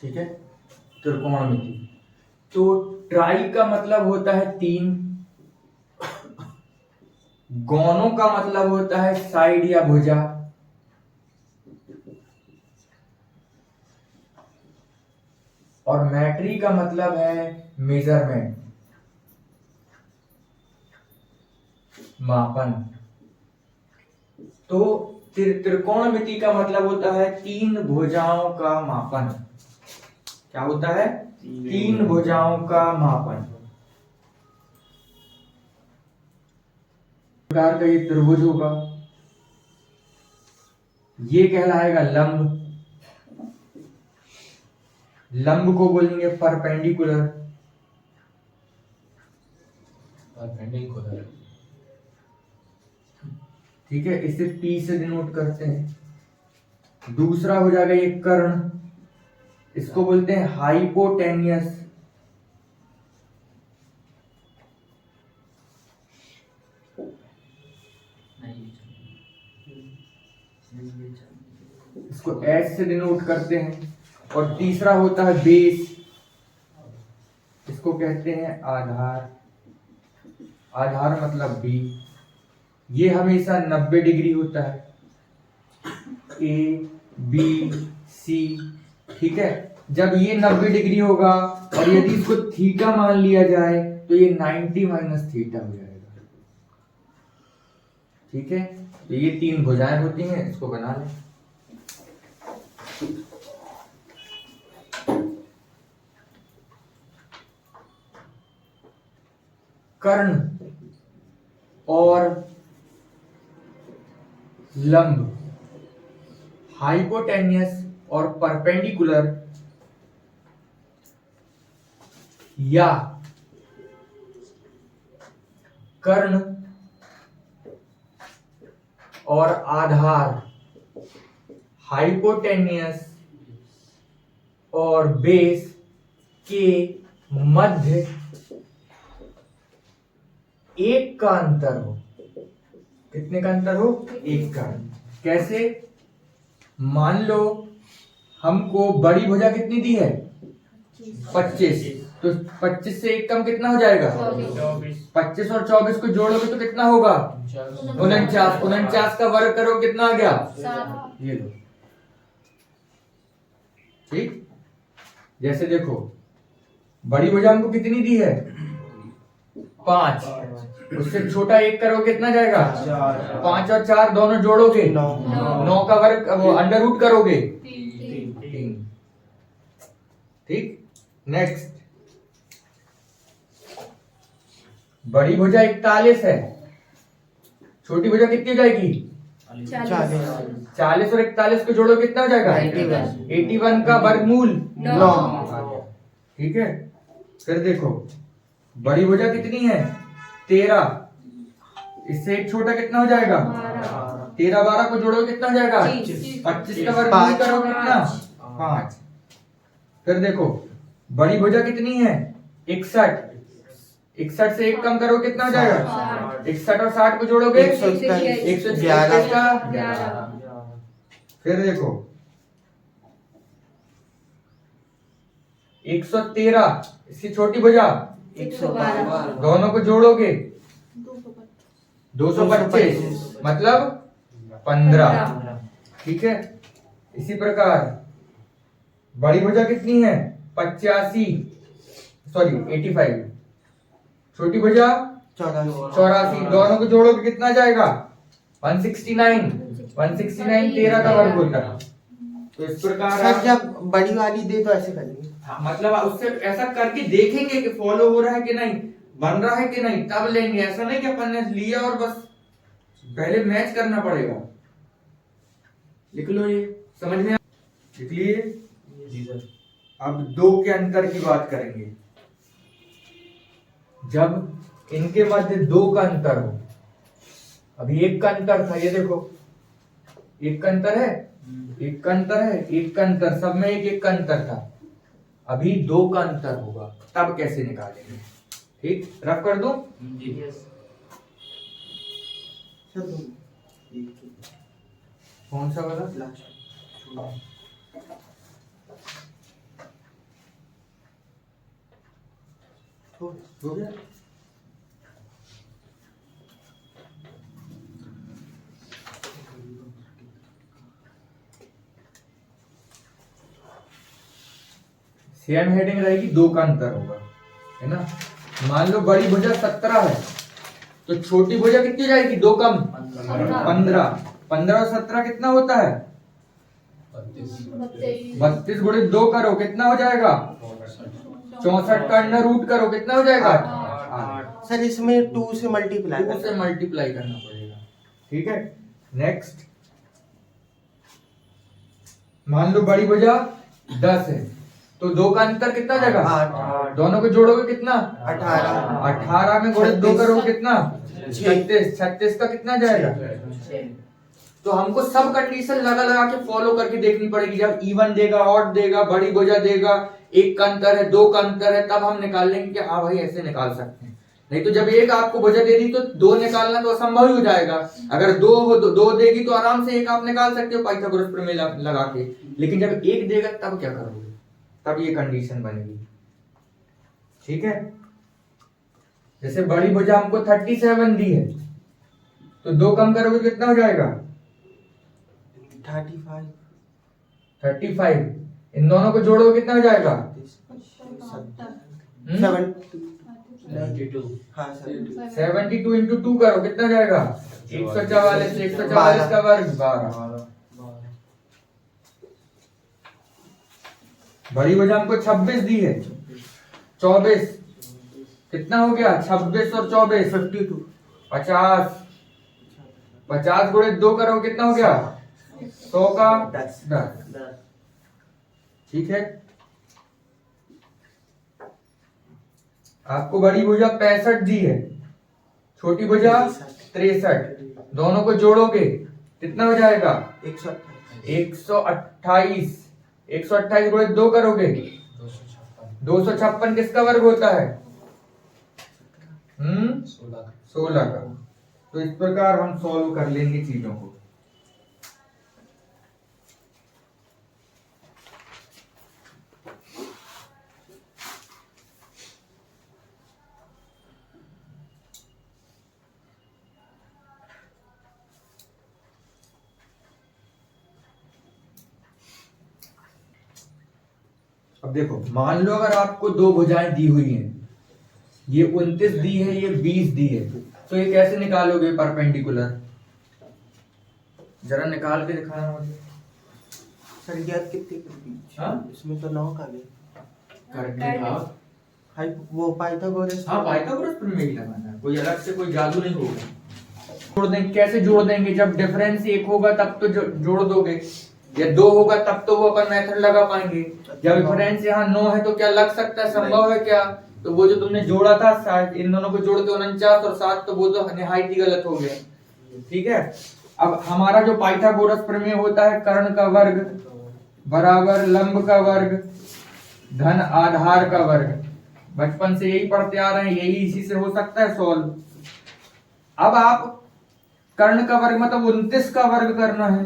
ठीक है, त्रिकोणमिति। तो ट्राई का मतलब होता है 3, गोनों का मतलब होता है साइड या भुजा, और मैट्री का मतलब है मेजरमेंट, मापन। तो त्रिकोणमिति का मतलब होता है 3 भुजाओं का मापन। क्या होता है? 3 भुजाओं का मापन। प्रकार का ये त्रिभुज होगा, ये कहलाएगा लंब। लंब को बोलेंगे परपेंडिकुलर। ठीक है, इसे P से डिनोट करते हैं। दूसरा हो जाएगा ये कर्ण, इसको बोलते हैं हाइपोटेनियस। इसको S से डिनोट करते हैं। और तीसरा होता है बेस, इसको कहते हैं आधार। आधार मतलब B। ये हमेशा 90 डिग्री होता है, A B C। ठीक है, जब ये 90 डिग्री होगा और यदि इसको थीटा मान लिया जाए तो ये 90 माइनस थीटा हो जाएगा। ठीक है, तो ये 3 भुजाएं होती हैं, इसको बना लें। कर्ण और लंब, हाइपोटेनियस और परपेंडिकुलर, या कर्ण और आधार, हाइपोटेनियस और बेस के मध्य एक का अंतर हो। कितने का अंतर हो? एक का। कैसे? मान लो हमको बड़ी भुजा कितनी दी है? 25। तो 25 से एक कम कितना हो जाएगा? 25 और 24 को जोड़ोगे तो कितना होगा? 49। 49 का वर्ग करो, कितना आ गया? 7। ये लो। ठीक, जैसे देखो बड़ी भुजा हमको कितनी दी है? 5। उससे छोटा एक करो, कितना जाएगा? 5 और 4 दोनों जोड़ोगे 9 का वर्ग अंडर रूट करोगे 3। ठीक, नेक्स्ट, बड़ी भुजा 41 है, छोटी भुजा कितनी हो जाएगी? 40 और 41 को जोड़ो, कितना हो जाएगा? 81 का वर्गमूल 9। ठीक है, फिर देखो बड़ी भुजा कितनी है? 13। इससे एक छोटा कितना हो जाएगा? 13 12 को जोड़ो, कितना हो जाएगा? 25 का वर्गमूल करो, कितना? 5। फिर देखो बड़ी भुजा कितनी है? 61। 61 से एक कम करो, कितना हो जाएगा? 61 और 60 को जोड़ोगे 111 का 11। फिर देखो 113, इसकी छोटी भुजा 112, दोनों को जोड़ोगे 225, मतलब 15। ठीक है, इसी प्रकार बड़ी भुजा कितनी है? 85, सॉरी 85, छोटी भुजा 84, दोनों को जोड़ोगे कितना जाएगा? 169। 169 13 का वर्ग होता है। तो इस प्रकार जब बड़ी वाली दे तो ऐसे करेंगे। हाँ, मतलब उससे ऐसा करके देखेंगे कि फॉलो हो रहा है कि नहीं, बन रहा है कि नहीं, तब लेंगे। ऐसा नहीं कि अपन ने लिया और बस, पहले मैच करना पड़ेगा। लिख लो, ये समझ में लिख लिए जी सर। अब 2 के अंतर की बात करेंगे। जब इनके मध्य 2 का अंतर हो, अभी 1 का अंतर था, ये देखो 1 का अंतर है, 1 का अंतर है, 1 का अंतर, सब में 1 का अंतर था। अभी 2 का अंतर होगा, तब कैसे निकालेंगे? ठीक, रफ कर दूं? कौन सा वाला? हो गया। सेम हेडिंग रहेगी, 2 का अंतर होगा, है ना। मान लो बड़ी भुजा 17 है तो छोटी भुजा कितनी जाएगी, 2 कम 15। 15 और 17 कितना होता है, 32 गुणित 2 करो कितना हो जाएगा, 64 का अंडर रूट करो कितना हो जाएगा, 8। सर इसमें 2 से मल्टीप्लाई 2 से मल्टीप्लाई करना पड़ेगा, ठीक है। नेक्स्ट, मान लो बड़ी भुजा 10 है तो 2 का अंतर कितना हो जाएगा, 8। दोनों को जोड़ोगे कितना, 18। 18 में गुणित 2 करोगे कितना, 36। 36 का कितना जाएगा। तो हमको सब कंडीशन लगा लगा के फॉलो करके देखनी पड़ेगी। जब इवन देगा, ऑड देगा, बड़ी भुजा देगा, 1 का अंतर है, 2 का अंतर है, तब हम निकाल लेंगे कि हाँ भाई ऐसे निकाल सकते हैं। नहीं तो जब एक आपको भुजा दे दी तो 2 निकालना तो असंभव ही हो जाएगा। अगर 2 हो तो 2 देगी तो आराम से 1 आप निकाल सकते हो पाइथागोरस प्रमेय लगा के। लेकिन जब 1 देगा तब क्या करोगे, तब ये कंडीशन बनेगी, ठीक है। जैसे बड़ी भुजा हमको 37 दी है तो 2 कम करोगे कितना हो जाएगा, 35। इन दोनों को जोड़ोगे कितना हो जाएगा, 72। हाँ सर 72 इंटू 2 करो कितना हो जाएगा, 144। 144 का वर्ग 12। बड़ी भुजा हमको 26 दी है, 24 कितना हो गया, 26 और 24 52, 50। 50 गुणित 2 करो कितना हो गया, 100 का 10। ठीक है। आपको बड़ी भुजा 65 दी है, छोटी भुजा 63। दोनों को जोड़ोगे कितना हो जाएगा, 128। 128 गुणित 2 करोगे 256। किसका वर्ग होता है, 16 का। तो इस प्रकार हम सॉल्व कर लेंगे चीजों को। अब देखो, मान लो अगर आपको 2 भुजाएं दी हुई हैं, ये 29 दी है, ये 20 दी है, तो ये कैसे निकालोगे परपेंडिकुलर, जरा निकाल के दिखाना मुझे। सर याद कितने के बीच, हाँ? इसमें तो 9 का भी करने का हाई वो पाइथागोरस। हाँ, पाइथागोरस प्रमेय ही लगाना है, कोई अलग से कोई जादू नहीं होगा। जोड़ देंगे, कैसे जोड़ देंगे, जब डिफरेंस 1 होगा तब तो जोड़ दोगे, या 2 होगा तब तो वो अपन मेथड लगा पाएंगे। जब डिफरेंस यहाँ 9 है तो क्या लग सकता है, संभव है क्या। तो वो जो तुमने जोड़ा था शायद इन दोनों को जोड़ के 49 और 7, तो वो तो निहायत ही गलत हो गया, ठीक है। अब हमारा जो पाइथागोरस प्रमेय होता है, कर्ण का वर्ग बराबर लंब का वर्ग धन आधार का वर्ग, बचपन से यही पढ़ते आ रहे हैं, यही इसी से हो सकता है सॉल्व। अब आप कर्ण का वर्ग मतलब 29 का वर्ग करना है,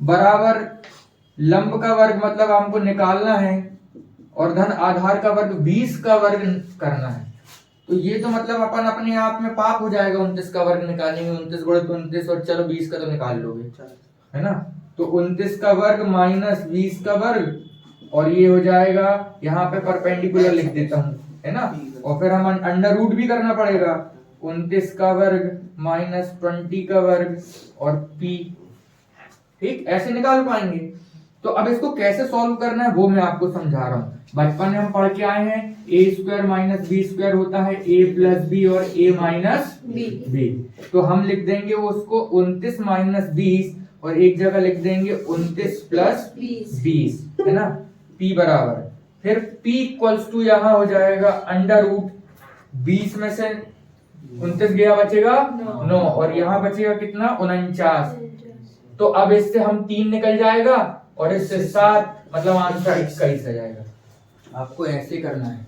बराबर लंब का वर्ग मतलब हमको निकालना है, और धन आधार का वर्ग 20 का वर्ग करना है। तो ये तो मतलब अपन अपने आप में पाप हो जाएगा 29 का वर्ग निकालेंगे, 29 गुणित 29, और चलो 20 का तो निकाल लोगे, है ना। तो 29 का वर्ग माइनस 20 का वर्ग, और ये हो जाएगा, यहाँ पे परपेंडिकुलर लिख देता हूँ, है ना। और फिर हम अंडर रूट भी करना पड़ेगा, 29 का वर्ग माइनस 20 का वर्ग और p, ठीक, ऐसे निकाल पाएंगे। तो अब इसको कैसे सॉल्व करना है वो मैं आपको समझा रहा हूँ। बचपन में हम पढ़ के आए हैं a square minus B square होता है a प्लस बी और a माइनस बी। तो हम लिख देंगे उसको 29 माइनस 20, और एक जगह लिख देंगे 29 प्लस 20, है ना। p बराबर, फिर p इक्वल्स टू यहाँ हो जाएगा अंडर रूट 20 में से 29 गया, बचेगा 9, और यहाँ बचेगा कितना, 49। तो अब इससे हम 3 निकल जाएगा और इससे 7, मतलब आंसर 21 आ जाएगा। आपको ऐसे करना है,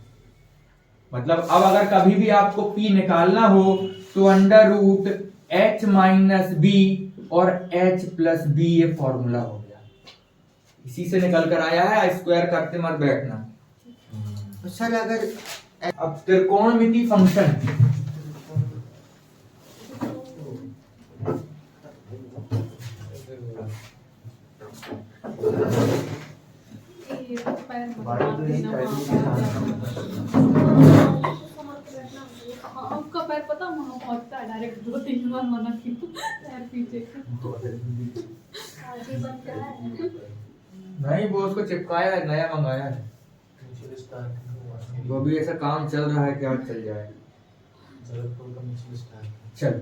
मतलब अब अगर कभी भी आपको p निकालना हो तो under root h minus B और h प्लस बी, ये फॉर्मूला हो गया, इसी से निकल कर आया है। स्क्वायर करते मत बैठना। सर अगर अब त्रिकोणमिति फंक्शन, आपका पैर पता वहाँ पहुँचता है डायरेक्ट 2-3 बार मना की पैर पीछे नहीं वो उसको चिपकाया है, नया मंगाया है, वो भी ऐसा काम चल रहा है कि आज चल जाए। चल,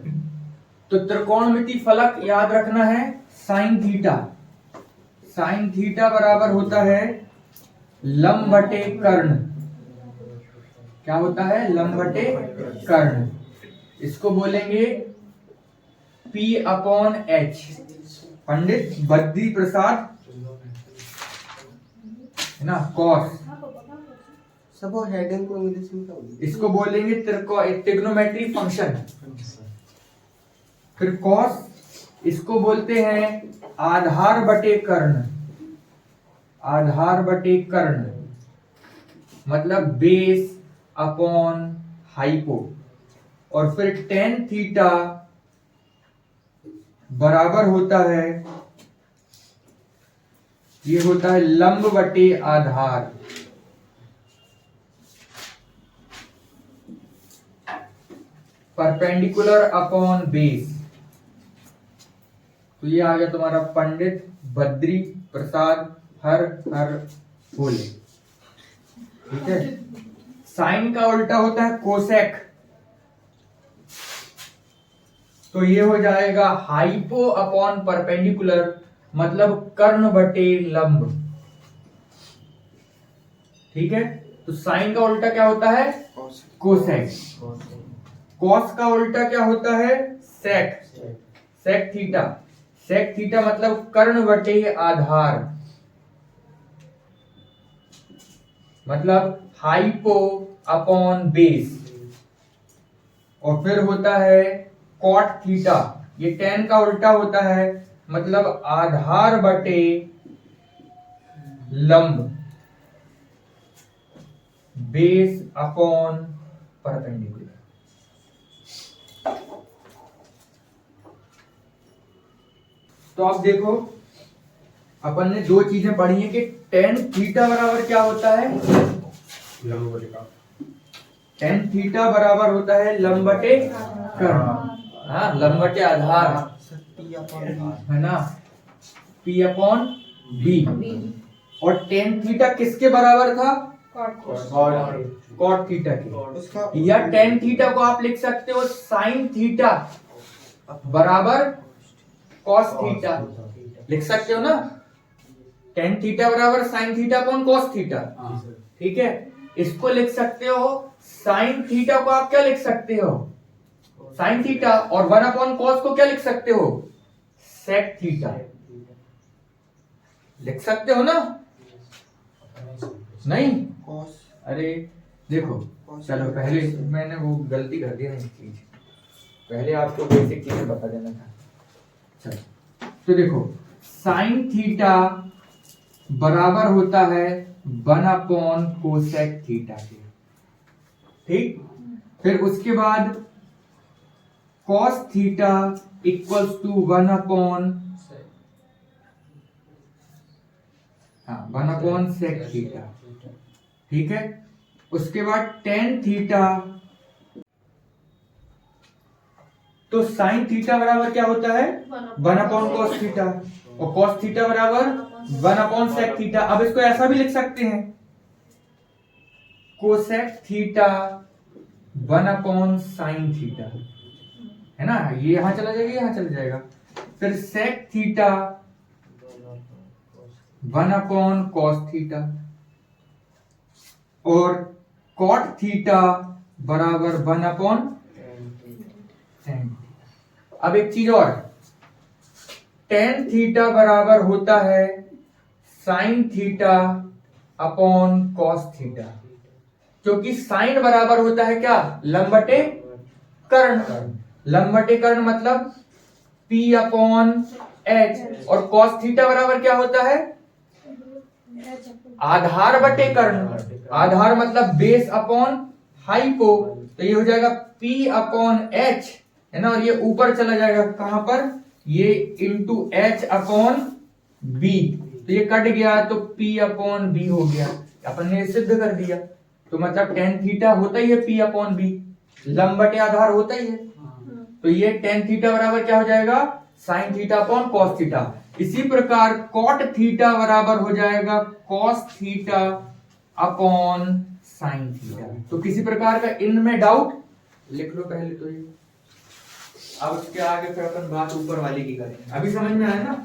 तो त्रिकोणमिति फलक याद रखना है साइन थीटा। साइन थीटा बराबर होता है लंब बटे कर्ण। क्या होता है? लंब बटे कर्ण। इसको बोलेंगे P upon H। Pandit Badri Prasad है ना, कॉस। सब वो हेडिंग को इंग्लिश में क्या बोलते इसको बोलेंगे ट्रिग्नोमेट्री फंक्शन। फिर कॉस, इसको बोलते हैं आधार बटे कर्ण। आधार बटे कर्ण मतलब बेस अपॉन हाइपो। और फिर टेन थीटा बराबर होता है, ये होता है लंब बटे आधार। Perpendicular upon base. तो ये आ गया तुम्हारा पंडित बद्री प्रसाद हर हर बोले। ठीक है। साइन का उल्टा होता है कोसेक। तो ये हो जाएगा हाइपो अपॉन परपेंडिकुलर मतलब कर्ण बटे लंब। ठीक है। तो साइन का उल्टा क्या होता है? कोसेक। कॉस का उल्टा क्या होता है? सेक। Sec theta. सेक थीटा मतलब कर्ण बटे आधार मतलब हाइपो अपॉन बेस। और फिर होता है कॉट थीटा। ये टेन का उल्टा होता है मतलब आधार बटे लंब बेस अपॉन परपेंडिकुलर। तो आप देखो अपन ने दो चीजें पढ़ी है कि टेन थीटा बराबर क्या होता है? टेन थीटा बराबर होता है लंब बटे कर्ण। हाँ, लंब बटे आधार है ना, P अपॉन B। और टेन थीटा किसके बराबर था? कॉट थीटा के। या टेन थीटा को आप लिख सकते हो साइन थीटा बराबर कॉस थीटा। लिख सकते हो ना, टेन थीटा बराबर sign theta upon cos theta. ठीक है। इसको लिख सकते हो साइन थीटा को आप क्या लिख सकते हो? Sine theta. और 1 अपॉन कॉस को क्या लिख सकते हो? Sec theta. लिख सकते हो ना? नहीं? अरे देखो, चलो पहले मैंने वो गलती कर दी ना, एक चीज पहले आपको बेसिक चीजें बता देना था। चलो तो देखो साइन थीटा बराबर होता है 1 अपॉन कोसेक थीटा के। ठीक। फिर उसके बाद cos theta equals to 1 upon 1 upon sec theta. ठीक है। उसके बाद टेन थीटा। तो साइन थीटा बराबर क्या होता है? 1 अपॉन कॉस थीटा। और कॉस थीटा बराबर 1 अपॉन सेक थीटा। अब इसको ऐसा भी लिख सकते हैं cosec theta 1 upon sine theta, है ना। ये यहां चला जाएगा, यहां चला जाएगा। फिर sec theta 1 upon cos theta. और कॉट थीटा बराबर 1 अपॉन टेन। अब एक चीज और, टेन थीटा बराबर होता है sign theta upon cos theta. क्योंकि साइन बराबर होता है क्या? लंब बटे कर्ण। लंब बटे कर्ण मतलब P अपॉन H। और कॉस थीटा बराबर क्या होता है? आधार बटे कर्ण। आधार मतलब बेस अपॉन हाइपो, तो ये हो जाएगा P अपॉन H, है ना, और ये ऊपर चला जाएगा कहां पर, ये इंटू H अपॉन B, तो ये कट गया तो P अपॉन B हो गया, अपन ने सिद्ध कर दिया। तो मतलब टेन थीटा होता ही है P अपॉन B, लंब बटे आधार होता ही है, तो ये टेन थीटा बराबर क्या हो जाएगा, sign theta upon cos theta. इसी प्रकार कॉट थीटा बराबर हो जाएगा cos theta upon sine theta. तो किसी प्रकार का इनमें डाउट लिख लो पहले तो ये, अब उसके आगे फिर अपन बात ऊपर वाली की करेंगे। अभी समझ में आया ना।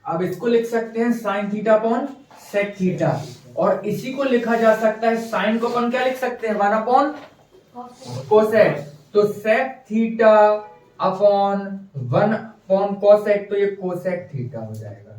अब इसको लिख सकते हैं sine theta upon sec theta, और इसी को लिखा जा सकता है, साइन को अपन क्या लिख सकते हैं, 1 अपॉन कोसेक, तो sec theta upon 1 upon cosec, तो ये कोसेक थीटा हो जाएगा।